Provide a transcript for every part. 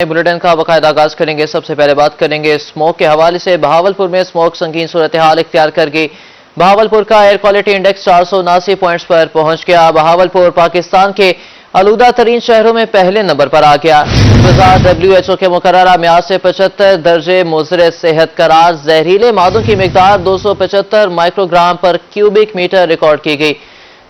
Bulletin का बाकायदा आगाज करेंगे। सबसे पहले बात करेंगे स्मोक के हवाले से। बहावलपुर में स्मोक संगीन सूरत हाल इख्तियार कर गई। बहावलपुर का एयर क्वालिटी इंडेक्स 479 पॉइंट्स पर पहुंच गया। बहावलपुर पाकिस्तान के आलूदा तरीन शहरों में पहले नंबर पर आ गया। WHO के मुकर्ररा म्यार से 75 दर्जे मुज़र सेहत करार। जहरीले मादों की मिकदार 275 माइक्रोग्राम पर क्यूबिक मीटर रिकॉर्ड की गई।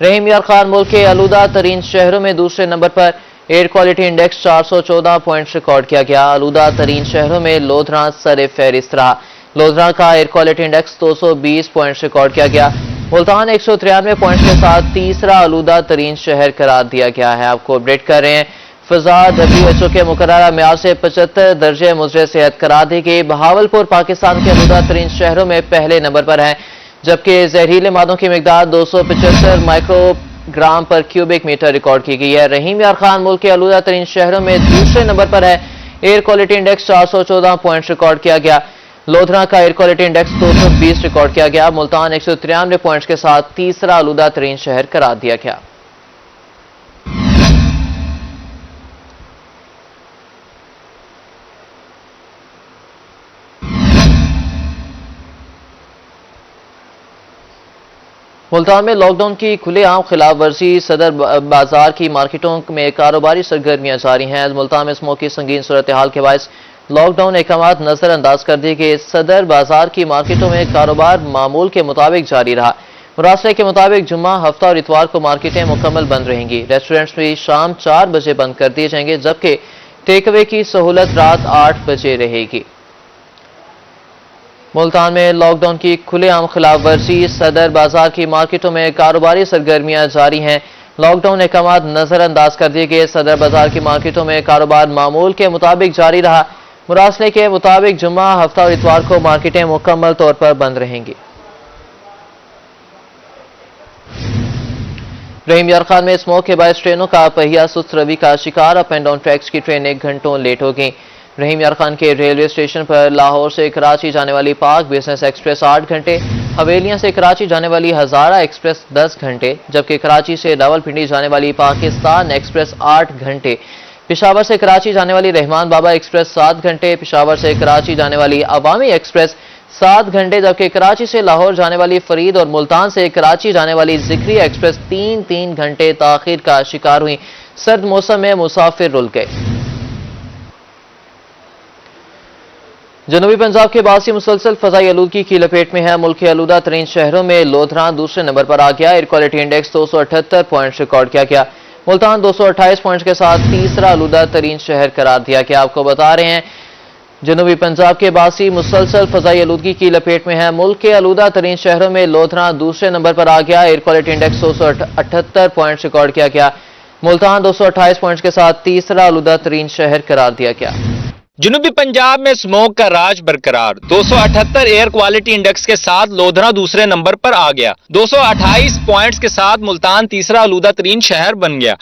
रहीम यार खान मुल्क के आलूदा तरीन शहरों में दूसरे नंबर पर air quality index 414 points record किया गया। आलूदा तरीन शहरों में लोधरा सर फहरिस्त रहा। लोधरा का air quality index 220 points record किया गया। मुल्तान 193 पॉइंट्स के साथ तीसरा आलूदा तरीन शहर करार दिया गया है। आपको अपडेट कर रहे हैं। फिजा WHO के मुकर्ररा म्यार से 75 दर्जे मुज़र सेहत करार दी गई। बहावलपुर पाकिस्तान के आलूदा तरीन शहरों में पहले नंबर पर है, जबकि जहरीले मादों की मिकदार 275 माइक्रोग्राम पर क्यूबिक मीटर रिकॉर्ड की गई है। रहीम यार खान मुल्क के आलूदा तरीन शहरों में दूसरे नंबर पर है। Air quality index 414 points record किया गया। लोधरा का एयर क्वालिटी इंडेक्स 220 रिकॉर्ड किया गया। मुल्तान 193 पॉइंट्स के साथ तीसरा आलूदा तरीन शहर करार दिया गया। मुल्तान में लॉकडाउन की खुलेआम खिलाफ वर्जी। सदर बाजार की मार्केटों में कारोबारी सरगर्मियां जारी हैं। मुल्तान में स्मोक की संगीन सूरत हाल के बायस लॉकडाउन अहकामात नजरअंदाज कर दिए गए। सदर बाजार की मार्केटों में कारोबार मामूल के मुताबिक जारी रहा। मुरासले के मुताबिक जुम्मा, हफ्ता और इतवार को मार्केटें मुकम्मल बंद रहेंगी। रेस्टोरेंट्स भी शाम 4 बजे बंद कर दिए जाएंगे, जबकि टेक अवे की सहूलत रात 8 बजे रहेगी। मुल्तान में लॉकडाउन की खुलेआम खिलाफ वर्जी। सदर बाजार की मार्केटों में कारोबारी सरगर्मियां जारी हैं। लॉकडाउन अहकामात नजरअंदाज कर दिए गए। सदर बाजार की मार्केटों में कारोबार मामूल के मुताबिक जारी रहा। मुरासले के मुताबिक जुम्मा, हफ्ता और इतवार को मार्केटें मुकम्मल तौर पर बंद रहेंगी। रहीम यार खान में स्मोक के बायस ट्रेनों का पहिया सुस्त रवि का शिकार। अप एंड डाउन ट्रैक्स की ट्रेन 1 घंटों लेट हो गई। रहीम यार खान के रेलवे स्टेशन पर लाहौर से कराची जाने वाली पाक बिजनेस एक्सप्रेस 8 घंटे, हवेलियां से कराची जाने वाली हजारा एक्सप्रेस 10 घंटे, जबकि कराची से रावलपिंडी जाने वाली पाकिस्तान एक्सप्रेस 8 घंटे, पेशावर से कराची जाने वाली रहमान बाबा एक्सप्रेस 7 घंटे, पेशावर से कराची जाने वाली अवामी एक्सप्रेस 7 घंटे, जबकि कराची से लाहौर जाने वाली फरीद और मुल्तान से कराची जाने वाली जिक्री एक्सप्रेस 3-3 घंटे ताखीर का शिकार हुई। सर्द मौसम में मुसाफिर रुल गए। जनूबी पंजाब के बासी मुसलसल फजाई आलूदगी की लपेट में है। मुल्क के आलूदा तरीन शहरों में लोधरा दूसरे नंबर पर आ गया। Air quality index 278 points record किया गया। मुल्तान 228 पॉइंट्स के साथ तीसरा आलूदा तरीन शहर करार दिया गया। आपको बता रहे हैं, जनूबी पंजाब के बासी मुसलसल फजाई आलूदगी की लपेट में है। मुल्क के आलूदा तरीन शहरों में लोधरा दूसरे नंबर पर आ गया। Air quality index 278 points record किया गया। मुल्तान 228 पॉइंट्स के साथ तीसरा आलूदा तरीन शहर करार दिया गया। जनूबी पंजाब में स्मोक का राज बरकरार। 278 एयर क्वालिटी इंडेक्स के साथ लोधरा दूसरे नंबर पर आ गया। 228 पॉइंट्स के साथ मुल्तान तीसरा आलूदा तरीन शहर बन गया।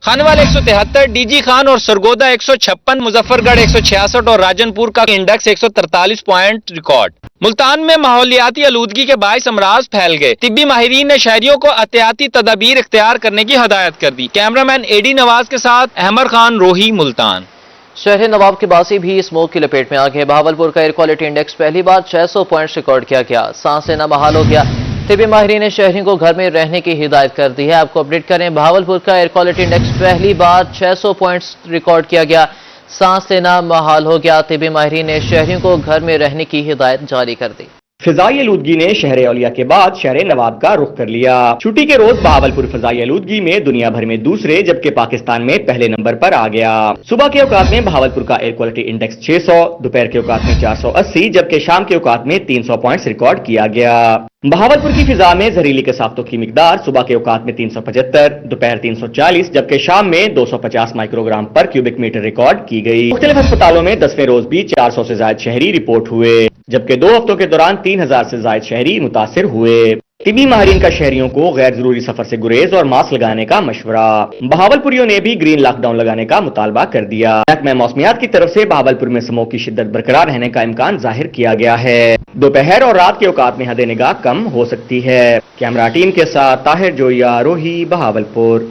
खानेवाल 173, डीजी खान और सरगोदा 156, मुजफ्फरगढ़ 166 और राजनपुर का इंडेक्स 143 पॉइंट रिकॉर्ड। मुल्तान में माहौलियाती आलूदगी के बायस अमराज फैल गए। तिब्बी माहिरीन ने शहरियों को एहतियाती तदाबीर इख्तियार करने की हदायत कर दी। कैमरामैन एडी नवाज के साथ अहमद खान, रोही, मुल्तान। शहर नवाब के बासी भी स्मोक की लपेट में आ गए। बहावलपुर का एयर क्वालिटी इंडेक्स पहली बार 600 पॉइंट्स रिकॉर्ड किया गया। सांस लेना बहाल हो गया। तिब्बी माहिरीन ने शहरियों को घर में रहने की हिदायत कर दी है। आपको अपडेट करें, बहावलपुर का एयर क्वालिटी इंडेक्स पहली बार 600 पॉइंट्स रिकॉर्ड किया गया। सांस लेना बहाल हो गया। तिब्बी माहिरीन ने शहरियों को घर में रहने की हिदायत जारी कर दी। फिजाई आलूदगी ने शहर औलिया के बाद शहर नवाब का रुख कर लिया। छुट्टी के रोज बहावलपुर फिजाई आलूदगी में दुनिया भर में दूसरे, जबकि पाकिस्तान में पहले नंबर पर आ गया। सुबह के औकात में बहावलपुर का एयर क्वालिटी इंडेक्स 600, दोपहर के औकात में 480, जबकि शाम के औकात में 300 पॉइंट्स रिकॉर्ड किया गया। बहावलपुर की फिजा में जहरीली कसाफ्तों की मिकदार सुबह के औकात में 375, दोपहर 340, जबकि शाम में 250 माइक्रोग्राम पर क्यूबिक मीटर रिकॉर्ड की गई। मुख्तलिफ अस्पतालों में 10वें रोज भी 400 से ज्यादा शहरी रिपोर्ट हुए, जबकि 2 हफ्तों के दौरान 3000 से ज्यादा शहरी मुतासिर हुए। तिब्बी माहिरीन का शहरियों को गैर जरूरी सफर से गुरेज और मास्क लगाने का मशवरा। बहावलपुरियों ने भी ग्रीन लॉकडाउन लगाने का मुतालबा कर दिया। महकमा मौसमियात की तरफ से बहावलपुर में स्मोक की शिद्दत बरकरार रहने का इम्कान जाहिर किया गया है। दोपहर और रात के औकात में हद निगाह कम हो सकती है। कैमरा टीम के साथ ताहिर जोया, रोही, बहावलपुर।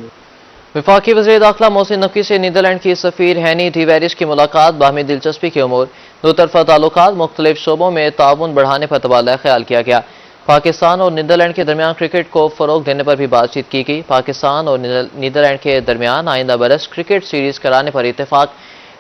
वफाकी वज़ीर दाखिला मोहसिन नकवी से नीदरलैंड की सफ़ीर हैनी डिवेरिस की मुलाकात बाहमी दिलचस्पी के उमूर दो तरफ़ा ताल्लुकात मुख्तलिफ शोबों में ताउन बढ़ाने पर तबादला ख्याल किया गया। पाकिस्तान और नीदरलैंड के दरमियान क्रिकेट को फ़रोग़ देने पर भी बातचीत की गई। पाकिस्तान और नीदरलैंड के दरमियान आइंदा बरस क्रिकेट सीरीज़ कराने पर इत्तेफाक।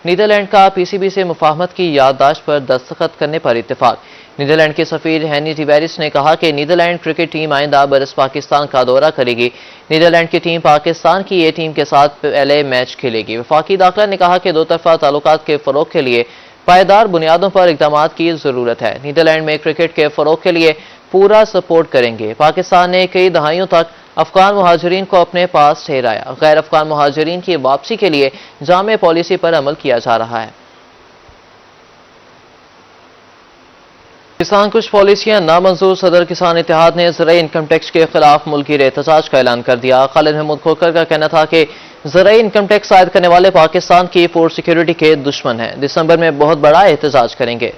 नीदरलैंड का पीसीबी से मुफाहमत की याददाश्त पर दस्तखत करने पर इत्तेफाक। नीदरलैंड के सफ़ीर हैनी डिवेरिस ने कहा कि नीदरलैंड क्रिकेट टीम आइंदा बरस पाकिस्तान का दौरा करेगी। नीदरलैंड की टीम पाकिस्तान की ए टीम के साथ पहले मैच खेलेगी। वफाकी दाखिला ने कहा कि दो तरफ़ा ताल्लुकात के फ़रोग़ के लिए पायदार बुनियादों पर इक़दाम की ज़रूरत है। नीदरलैंड में क्रिकेट के फ़रोग़ के लिए पूरा सपोर्ट करेंगे। पाकिस्तान ने कई दहाइयों तक अफ़गान मुहाजिरीन को अपने पास ठहराया। गैर अफ़गान मुहाजिरीन की वापसी के लिए जामे पॉलिसी पर अमल किया जा रहा है। किसान कुछ पॉलिसियां नामंजूर। सदर किसान इत्तेहाद ने ज़राई इनकम टैक्स के खिलाफ मुल्की एहतजाज का ऐलान कर दिया। खालिद महमूद खोकर का कहना था कि ज़राई इनकम टैक्स आयद करने वाले पाकिस्तान की फूड सिक्योरिटी के दुश्मन हैं। दिसंबर में बहुत बड़ा एहतजाज करेंगे।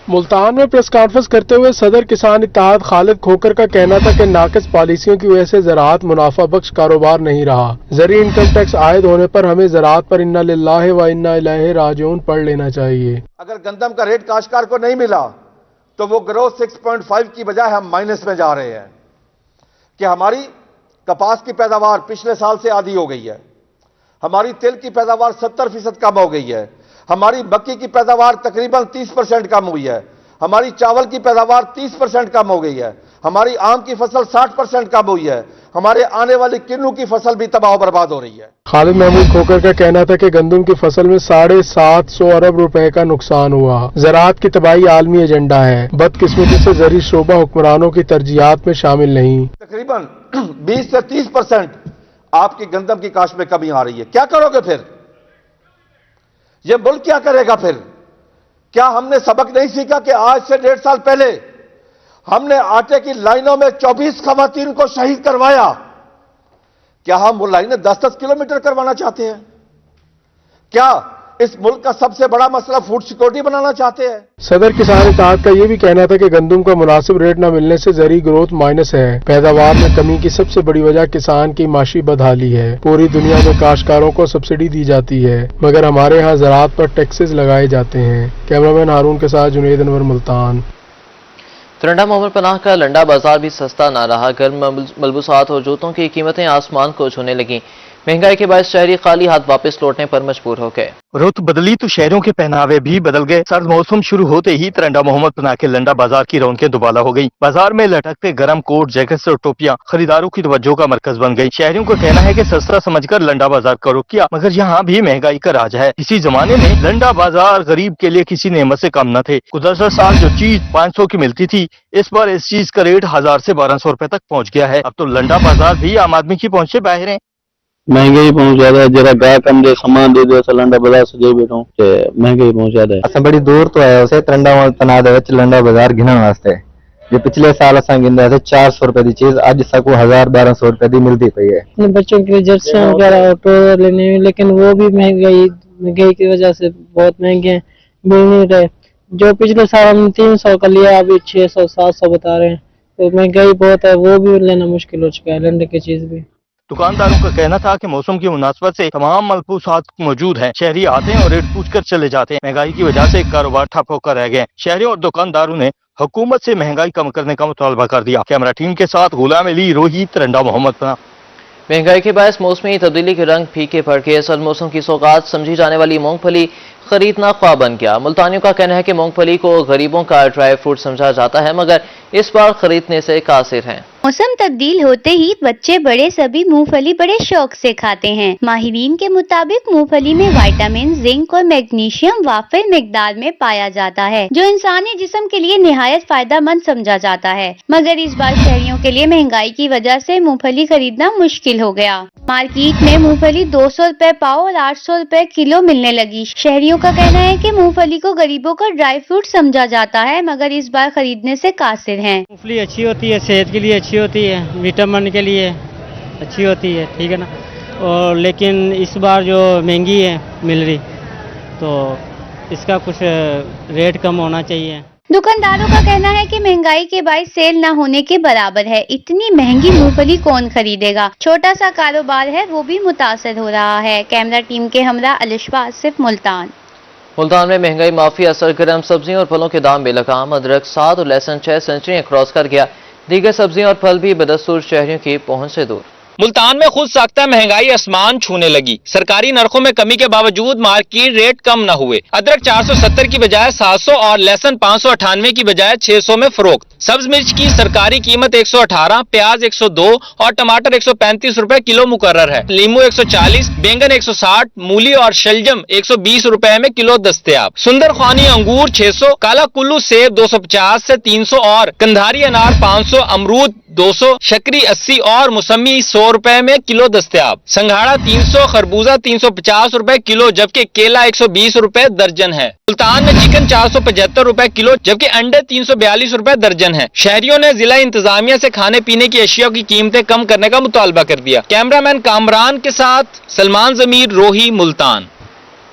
मुल्तान में प्रेस कॉन्फ्रेंस करते हुए सदर किसान इत्तेहाद खालिद खोकर का कहना था कि नाकिस पॉलिसियों की वजह से ज़राअत मुनाफा बख्श कारोबार नहीं रहा। ज़राई इनकम टैक्स आयद होने पर हमें ज़राअत पर इन्ना लिल्लाहि व इन्ना इलैहि राजिऊन पढ़ लेना चाहिए। अगर गंदम का रेट काश्तकार को नहीं मिला तो वो ग्रोथ 6.5 की बजाय हम माइनस में जा रहे हैं कि हमारी कपास की पैदावार पिछले साल से आधी हो गई है, हमारी तिल की पैदावार 70% कम हो गई है, हमारी मक्की की पैदावार तकरीबन 30% कम हुई है, हमारी चावल की पैदावार 30% कम हो गई है, हमारी आम की फसल 60% कम हुई है, हमारे आने वाली किन्नू की फसल भी तबाह बर्बाद हो रही है। खालिद महमूद खोकर का कहना था कि गंदम की फसल में 750 अरब रुपए का नुकसान हुआ। ज़राअत की तबाही आलमी एजेंडा है। बदकिस्मती से ज़री शोबा हुक्मरानों की तरजीहात में शामिल नहीं। तकरीबन 20 से 30% आपकी गंदम की काश्त में कमी आ रही है। क्या करोगे फिर? ये मुल्क क्या करेगा फिर? क्या हमने सबक नहीं सीखा कि आज से 1.5 साल पहले हमने आटे की लाइनों में 24 खवातीन को शहीद करवाया? क्या हम वो लाइनें 10-10 किलोमीटर करवाना चाहते हैं? क्या इस मुल्क का सबसे बड़ा मसला फूड सिक्योरिटी बनाना चाहते हैं? सदर किसान इत्तेहाद का ये भी कहना था कि गंदम का मुनासिब रेट न मिलने से ज़री ग्रोथ माइनस है। पैदावार में कमी की सबसे बड़ी वजह किसान की माशी बदहाली है। पूरी दुनिया में काश्तकारों को सब्सिडी दी जाती है मगर हमारे यहाँ ज़राअत पर टैक्सेस लगाए जाते हैं। कैमरामैन हारून के साथ जुनैद अनवर, मुल्तान। तरंडा मोहम्मद पनाह का लंडा बाजार भी सस्ता ना रहा। गर्म मलबूसात और जूतों की कीमतें आसमान को छूने लगीं। महंगाई के बाद शहरी खाली हाथ वापस लौटने पर मजबूर हो गए। रुत बदली तो शहरों के पहनावे भी बदल गए। सर्द मौसम शुरू होते ही तरंडा मोहम्मद पनाह के लंडा बाजार की रौनकें दुबाला हो गई। बाजार में लटकते गर्म कोट, जैकेट्स और टोपियां खरीदारों की तवज्जो का मरकज बन गई। शहरियों का कहना है कि सस्ता समझकर लंडा बाजार का रुख किया मगर यहाँ भी महंगाई का राज है। इसी जमाने में लंडा बाजार गरीब के लिए किसी नेमत से कम न थे। गुज़श्ता साल जो चीज 500 की मिलती थी, इस बार इस चीज का रेट 1000 से 1200 रुपए तक पहुँच गया है। अब तो लंडा बाजार भी आम आदमी की पहुँच से बाहर है। महंगाई बहुत ज्यादा है। जरा गाय कम दे सामान दे दो लंडा बाजार से जाई बैठो ते महंगाई बहुत ज्यादा है। असां बड़ी दूर तो आया उसे तरंडा पनाह दे विच लंडा बाजार गिनण वास्ते। जो पिछले साल असां गिनदे थे 400 रुपए दी चीज अज सको 1000-1200 रुपए दी मिलती पई है। बच्चों के लिए जर्सियां वगैरह और ट्राउजर लेने हैं लेकिन वो भी महंगाई की वजह से बहुत महंगे हैं, मिल नहीं रहे। जो पिछले साल हमने 300 का लिया अभी 600-700 बता रहे हैं। तो महंगाई बहुत है, वो भी लेना मुश्किल हो चुका है लंडे की चीज भी। दुकानदारों का कहना था कि मौसम की मुनासबत से तमाम मलबूसात मौजूद हैं। शहरी आते हैं और रेट पूछकर चले जाते हैं। महंगाई की वजह से कारोबार ठप होकर रह गए। शहरियों और दुकानदारों ने हुकूमत से महंगाई कम करने का मुतालबा कर दिया। कैमरा टीम के साथ गुलाम अली, रोहित, तरंडा मोहम्मद पनाह। महंगाई के बायस मौसमी तब्दीली के रंग फीके पड़ गए। सर्द मौसम की सौगात समझी जाने वाली मूंगफली खरीदना ख्वाब बन गया। मुल्तानियों का कहना है कि मूंगफली को गरीबों का ड्राई फ्रूट समझा जाता है मगर इस बार खरीदने से कासिर हैं। मौसम तब्दील होते ही बच्चे बड़े सभी मूंगफली बड़े शौक से खाते हैं। माहिरीन के मुताबिक मूंगफली में विटामिन, जिंक और मैग्नीशियम वाफिर मिकदार में पाया जाता है जो इंसानी जिस्म के लिए निहायत फायदेमंद समझा जाता है। मगर इस बार शहरियों के लिए महंगाई की वजह से मूंगफली खरीदना मुश्किल हो गया। मार्केट में मूंगफली 200 रुपए पाव और 800 रुपए किलो मिलने लगी। शहरियों का कहना है कि मूंगफली को गरीबों का ड्राई फ्रूट समझा जाता है मगर इस बार खरीदने से कासिर हैं। मूंगफली अच्छी होती है, सेहत के लिए अच्छी होती है, विटामिन के लिए अच्छी होती है, ठीक है ना। और लेकिन इस बार जो महंगी है मिल रही तो इसका कुछ रेट कम होना चाहिए। दुकानदारों का कहना है कि महंगाई के बायस सेल न होने के बराबर है। इतनी महंगी मूंगफली कौन खरीदेगा? छोटा सा कारोबार है वो भी मुतासर हो रहा है। कैमरा टीम के हमरा अलिशबा आसिफ, मुल्तान। मुल्तान में महंगाई माफिया सरगर्म, सब्जियों और फलों के दाम बेलगाम। अदरक 7 और लहसुन 6 सेंचुरियां क्रॉस कर गया। दीगर सब्जियां और फल भी बदस्तूर शहरियों की पहुंच से दूर। मुल्तान में खुद साख्ता महंगाई आसमान छूने लगी। सरकारी नरखों में कमी के बावजूद मार्केट रेट कम न हुए। अदरक 470 की बजाय 700 और लहसुन 598 की बजाय 600 में फरोख्त। सब्ज मिर्च की सरकारी कीमत 118, प्याज 102 और टमाटर 135 रुपए किलो मुकर्रर है। लीमू 140, बैंगन 160, मूली और शलजम 120 रुपए में किलो दस्तयाब। सुंदर खानी अंगूर 600, काला कुल्लू सेब 250 से 300 और कंधारी अनार 500, अमरूद 200, शकरी 80 और मौसमी 100 रुपए में किलो दस्तयाब। संघाड़ा 300, खरबूजा 350 रुपए किलो, जबकि केला 120 रुपए दर्जन है। मुल्तान में चिकन 475 रुपए किलो, जबकि अंडे 342 रुपए दर्जन है। शहरियों ने जिला इंतजामिया से खाने पीने की अशिया की कीमतें कम करने का मुतालबा कर दिया। कैमरामैन कामरान के साथ सलमान जमीर, रोही, मुल्तान।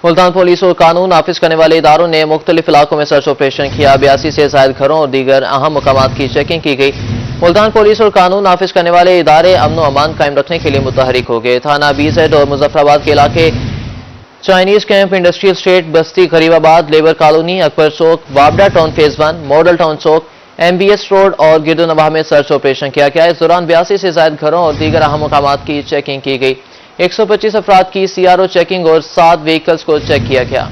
मुल्तान पुलिस और कानून नाफिज करने वाले इदारों ने मुख्तलिफ इलाकों में सर्च ऑपरेशन किया। 82 से ज्यादा घरों और दीगर अहम मकामात की चेकिंग की गई। मुल्तान पुलिस और कानून नाफिज करने वाले इदारे अमन व अमान कायम रखने के लिए मुतहरिक हो गए। थाना BZ और मुजफ्फराबाद के इलाके, चाइनीज कैंप, इंडस्ट्रियल स्टेट, बस्ती, गरीबाबाद, लेबर कॉलोनी, अकबर चौक, वाबडा टाउन फेज 1, मॉडल टाउन चौक, MBS रोड और गिरदोनवाह में सर्च ऑपरेशन किया गया। इस दौरान 82 से ज्यादा घरों और दीगर अहम मकामात की चेकिंग की गई। 125 अफराद की CRO चेकिंग और 7 व्हीकल्स को चेक किया गया।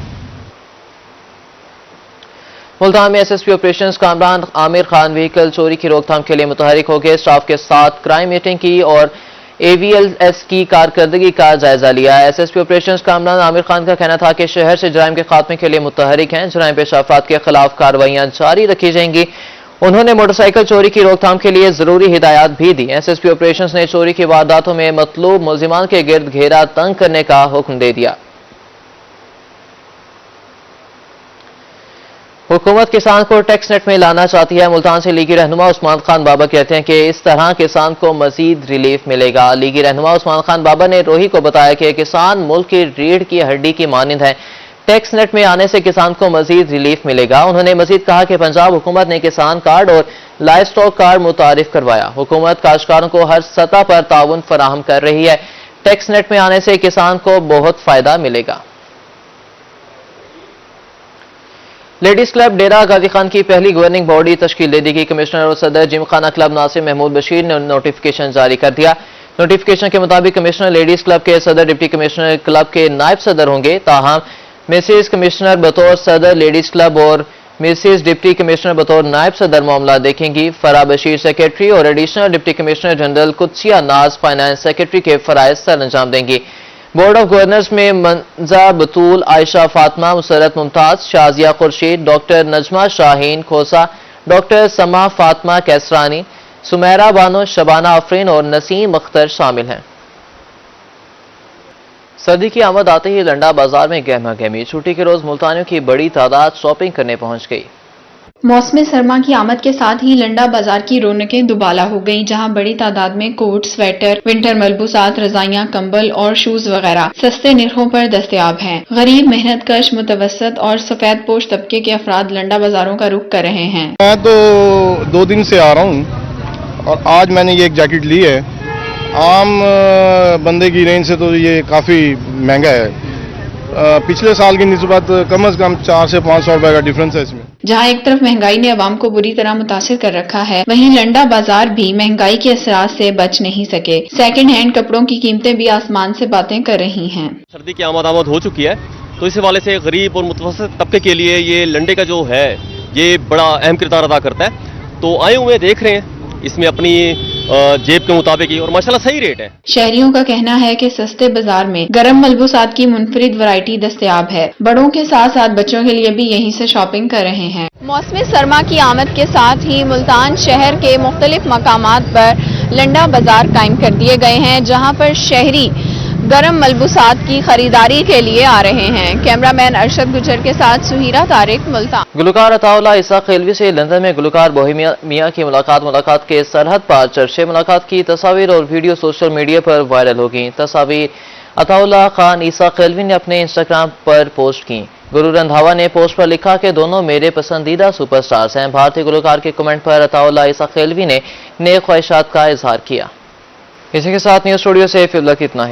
मुल्तान में SSP operations Kamran Aamir Khan vehicle चोरी की रोकथाम के लिए मुतहरिक हो गए। स्टाफ के साथ क्राइम मीटिंग की और AVLS की कारकर्दगी का जायजा लिया। SSP ऑपरेशंस कामरान आमिर खान का कहना था कि शहर से जराइम के खात्मे के लिए मुतहरिक हैं। जराइम पेशा अफराद के खिलाफ कार्रवाइयां जारी रखी जाएंगी। उन्होंने मोटरसाइकिल चोरी की रोकथाम के लिए जरूरी हिदायत भी दी। SSP ऑपरेशंस ने चोरी की वारदातों में मतलूब मुलजिमान के गिर्द घेरा तंग करने का हुक्म दे दिया। हुकूमत किसान को टैक्स नेट में लाना चाहती है। मुल्तान से लीगी रहनुमा उस्मान खान बाबा कहते हैं कि इस तरह किसान को मजीद रिलीफ मिलेगा। लीगी रहनुमा उस्मान खान बाबा ने रोही को बताया कि किसान मुल्क की रीढ़ की हड्डी की मानिंद है। टैक्स नेट में आने से किसान को मजीद रिलीफ मिलेगा। उन्होंने मजीद कहा कि पंजाब हुकूमत ने किसान कार्ड और लाइव स्टॉक कार्ड मुतारिफ करवाया। हुकूमत काश्तकारों को हर सतह पर ताउन फराहम कर रही है। टैक्स नेट में आने से किसान को बहुत फायदा मिलेगा। लेडीज क्लब डेरा गाजी खान की पहली गवर्निंग बॉडी तश्कील दे दी गई। कमिश्नर और सदर जिमखाना क्लब नासिर महमूद बशीर ने नोटिफिकेशन जारी कर दिया। नोटिफिकेशन के मुताबिक कमिश्नर लेडीज क्लब के सदर डिप्टी कमिश्नर क्लब के नायब सदर होंगे। ताहम मिसेज कमिश्नर बतौर सदर लेडीज क्लब और मिसेज डिप्टी कमिश्नर बतौर नायब सदर मामला देखेंगी। फरा बशीर सेक्रेटरी और additional deputy commissioner general Qudsia नाज फाइनेंस सेक्रेटरी के फराइज सर अंजाम देंगी। बोर्ड ऑफ गवर्नर्स में मंजा बतूल, आयशा फातिमा, मुसरत मुमताज, शाजिया खुर्शीद, डॉक्टर नजमा शाहीन खोसा, डॉक्टर समा फातिमा कैसरानी, सुमेरा बानो, शबाना आफरीन और नसीम अख्तर शामिल हैं। सर्दी की आमद आते ही लंडा बाजार में गहमा गहमी। छुट्टी के रोज मुल्तानियों की बड़ी तादाद शॉपिंग करने पहुंच गई। मौसम सरमा की आमद के साथ ही लंडा बाजार की रौनकें दुबाला हो गईं, जहां बड़ी तादाद में कोट, स्वेटर, विंटर मलबूसात, रजाइयां, कंबल और शूज वगैरह सस्ते निरखों पर दस्तयाब हैं। गरीब, मेहनत कश, मुतवसत और सफेद पोश तबके के अफराद लंडा बाजारों का रुख कर रहे हैं। मैं तो 2 दिन से आ रहा हूँ और आज मैंने ये एक जैकेट ली है। आम बंदे की रेंज से तो ये काफ़ी महंगा है। पिछले साल की निस्बत कम से कम 400 से 500 रुपए का डिफरेंस है इसमें। जहां एक तरफ महंगाई ने अवाम को बुरी तरह मुतासिर कर रखा है, वहीं लंडा बाजार भी महंगाई के असरात से बच नहीं सके। सेकंड हैंड कपड़ों की कीमतें भी आसमान से बातें कर रही हैं। सर्दी की आमद हो चुकी है, तो इस हवाले से गरीब और मुतवस्सित तबके के लिए ये लंडे का जो है ये बड़ा अहम किरदार अदा करता है। तो आए हुए देख रहे हैं इसमें अपनी जेब के मुताबिक ही, और माशाल्लाह सही रेट है। शहरियों का कहना है कि सस्ते बाजार में गर्म मलबूसात की मुनफरिद वैरायटी दस्तयाब है। बड़ों के साथ साथ बच्चों के लिए भी यहीं से शॉपिंग कर रहे हैं। मौसम सरमा की आमद के साथ ही मुल्तान शहर के मुख्तलिफ मकामात पर लंडा बाजार कायम कर दिए गए हैं, जहाँ पर शहरी गर्म मलबूसात की खरीदारी के लिए आ रहे हैं। कैमरामैन अरशद गुजर के साथ सुहीरा तारिक, मुल्तान। गुलकार अताउल्लाह इसा खिलवी से लंदन में गुलकार बोहेमिया मियां की मुलाकात के सरहद पार चर्चे। मुलाकात की तस्वीर और वीडियो सोशल मीडिया पर वायरल हो गई। तस्वीर अताउल्लाह खान ईसा खिलवी ने अपने इंस्टाग्राम पर पोस्ट की। गुरु रंधावा ने पोस्ट पर लिखा कि दोनों मेरे पसंदीदा सुपरस्टार्स हैं। भारतीय गुलकार के कमेंट पर अताउल्लाह ईसा खेलवी ने नेक ख्वाहिशात का इजहार किया। इसी के साथ न्यूज़ स्टूडियो से फिलहाल इतना ही।